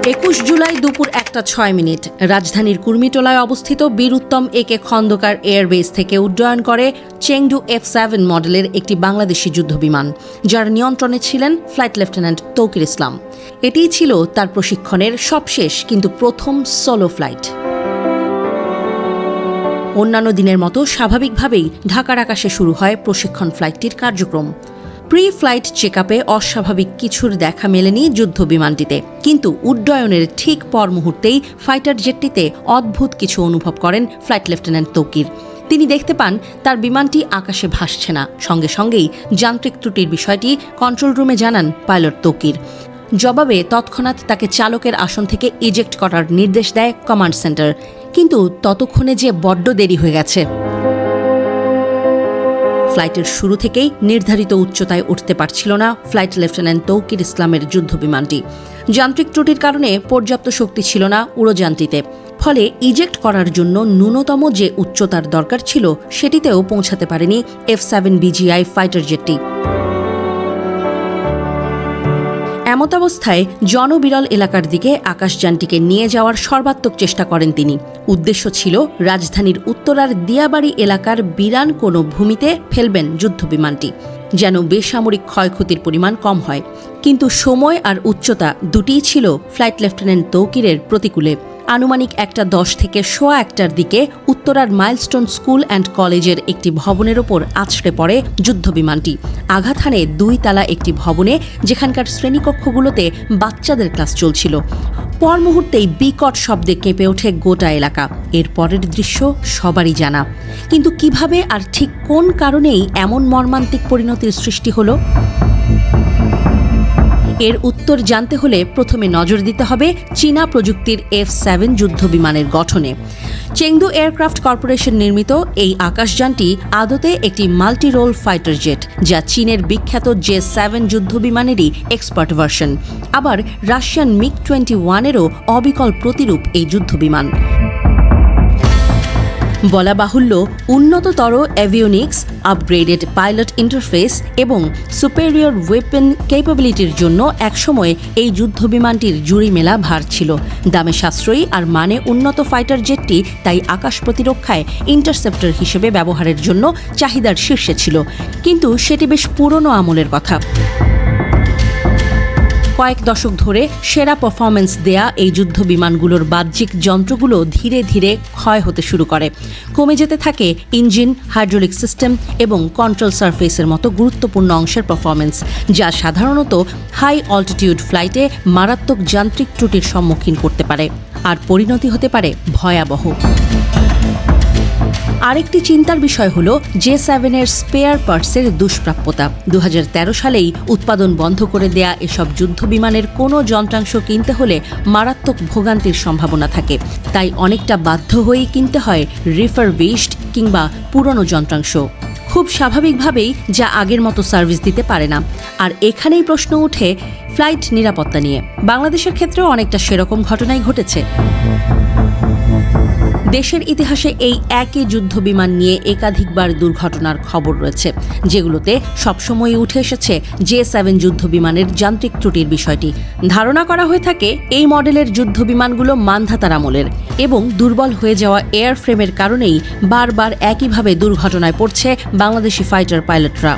21 জুলাই দুপুর 1:06 রাজধানীর কুর্মিটোলায় অবস্থিত বীর উত্তম একে খন্দকার এয়ারবেস থেকে উড্ডয়ন করে চেংডু F7 মডেলের একটি বাংলাদেশি যুদ্ধবিমান, যার নিয়ন্ত্রণে ছিলেন ফ্লাইট লেফটেন্যান্ট তৌকির ইসলাম। এটিই ছিল তার প্রশিক্ষণের সবশেষ কিন্তু প্রথম সোলো ফ্লাইট। অন্যান্য দিনের মতো স্বাভাবিকভাবেই ঢাকার আকাশে শুরু হয় প্রশিক্ষণ ফ্লাইটটির কার্যক্রম। প্রি ফ্লাইট চেকআপে অস্বাভাবিক কিছুর দেখা মেলেনি যুদ্ধ বিমানটিতে, কিন্তু উড্ডয়নের ঠিক পর মুহূর্তেই ফাইটার জেটটিতে অদ্ভুত কিছু অনুভব করেন ফ্লাইট লেফটেন্যান্ট তৌকির। তিনি দেখতে পান তার বিমানটি আকাশে ভাসছে না। সঙ্গে সঙ্গেই যান্ত্রিক ত্রুটির বিষয়টি কন্ট্রোল রুমে জানান পাইলট তৌকির। জবাবে তৎক্ষণাৎ তাকে চালকের আসন থেকে ইজেক্ট করার নির্দেশ দেয় কমান্ড সেন্টার, কিন্তু ততক্ষণে যে বড্ড দেরি হয়ে গেছে। ফ্লাইটের শুরু থেকেই নির্ধারিত উচ্চতায় উঠতে পারছিল না ফ্লাইট লেফটেন্যান্ট তৌকির ইসলামের যুদ্ধ বিমানটি। যান্ত্রিক ত্রুটির কারণে পর্যাপ্ত শক্তি ছিল না উড়োযানটিতে, ফলে ইজেক্ট করার জন্য ন্যূনতম যে উচ্চতার দরকার ছিল সেটিতেও পৌঁছাতে পারেনি F7 BGI ফাইটার জেটটি। এমতাবস্থায় জনবিরল এলাকার দিকে আকাশযানটিকে নিয়ে যাওয়ার সর্বাত্মক চেষ্টা করেন তিনি। উদ্দেশ্য ছিল রাজধানীর উত্তরার দিয়াবাড়ি এলাকার বিরান কোনো ভূমিতে ফেলবেন যুদ্ধবিমানটি, যেন বেসামরিক ক্ষয়ক্ষতির পরিমাণ কম হয়। কিন্তু সময় আর উচ্চতা দুটিই ছিল ফ্লাইট লেফটেন্যান্ট তৌকিরের প্রতিকূলে। আনুমানিক 1:10 থেকে 1:15টার দিকে উত্তরার মাইলস্টোন স্কুল অ্যান্ড কলেজের একটি ভবনের ওপর আছড়ে পড়ে যুদ্ধবিমানটি। আঘাত হানে 2 তালা একটি ভবনে, যেখানকার শ্রেণীকক্ষগুলোতে বাচ্চাদের ক্লাস চলছিল। পর মুহূর্তেই বিকট শব্দে কেঁপে ওঠে গোটা এলাকা। এর পরের দৃশ্য সবারই জানা, কিন্তু কিভাবে আর ঠিক কোন কারণেই এমন মর্মান্তিক পরিণতির সৃষ্টি হলো, এর উত্তর জানতে হলে প্রথমে নজর দিতে হবে চীনা প্রযুক্তির F7 যুদ্ধবিমানের গঠনে। চেংদু এয়ারক্রাফট কর্পোরেশন নির্মিত এই আকাশযানটি আদতে একটি মাল্টি রোল ফাইটার জেট, যা চীনের বিখ্যাত J7 যুদ্ধবিমানেরই এক্সপার্ট ভার্সন। আবার রাশিয়ান MiG-21-এরও অবিকল প্রতিরূপ এই যুদ্ধবিমান। বলা বাহুল্য, উন্নততর এভিওনিক্স, আপগ্রেডেড পাইলট ইন্টারফেস এবং সুপেরিয়র ওয়েপন ক্যাপাবিলিটির জন্য একসময় এই যুদ্ধবিমানটির জুড়ি মেলা ভার ছিল। দামে সাশ্রয়ী আর মানে উন্নত ফাইটার জেটটি তাই আকাশ প্রতিরক্ষায় ইন্টারসেপ্টর হিসেবে ব্যবহারের জন্য চাহিদার শীর্ষে ছিল, কিন্তু সেটি বেশ পুরনো আমলের কথা। কয়েক দশক ধরে সেরা পারফরমেন্স দেয়া এই যুদ্ধ বিমানগুলোর বাহ্যিক যন্ত্রগুলো ধীরে ধীরে ক্ষয় হতে শুরু করে। কমে যেতে থাকে ইঞ্জিন, হাইড্রোলিক সিস্টেম এবং কন্ট্রোল সারফেসের মতো গুরুত্বপূর্ণ অংশের পারফরমেন্স, যা সাধারণত হাই অল্টিটিউড ফ্লাইটে মারাত্মক যান্ত্রিক ত্রুটির সম্মুখীন করতে পারে, আর পরিণতি হতে পারে ভয়াবহ। আরেকটি চিন্তার বিষয় হল J7-এর স্পেয়ার পার্টসের দুষ্প্রাপ্যতা। 2013 সালেই উৎপাদন বন্ধ করে দেয়া এসব যুদ্ধবিমানের কোনো যন্ত্রাংশ কিনতে হলে মারাত্মক ভোগান্তির সম্ভাবনা থাকে, তাই অনেকটা বাধ্য হয়েই কিনতে হয় রিফারবিশড কিংবা পুরনো যন্ত্রাংশ, খুব স্বাভাবিকভাবেই, যা আগের মতো সার্ভিস দিতে পারে না। আর এখানেই প্রশ্ন ওঠে ফ্লাইট নিরাপত্তা নিয়ে। বাংলাদেশের ক্ষেত্রেও অনেকটা সেরকম ঘটনাই ঘটেছে। দেশের ইতিহাসে এই একই যুদ্ধবিমান নিয়ে একাধিকবার দুর্ঘটনার খবর রয়েছে, যেগুলোতে সবসময়ই উঠে এসেছে J7 যুদ্ধবিমানের যান্ত্রিক ত্রুটির বিষয়টি। ধারণা করা হয়ে থাকে এই মডেলের যুদ্ধবিমানগুলো মানধাতার আমলের এবং দুর্বল হয়ে যাওয়া এয়ারফ্রেমের কারণেই বারবার একইভাবে দুর্ঘটনায় পড়ছে বাংলাদেশি ফাইটার পাইলটরা।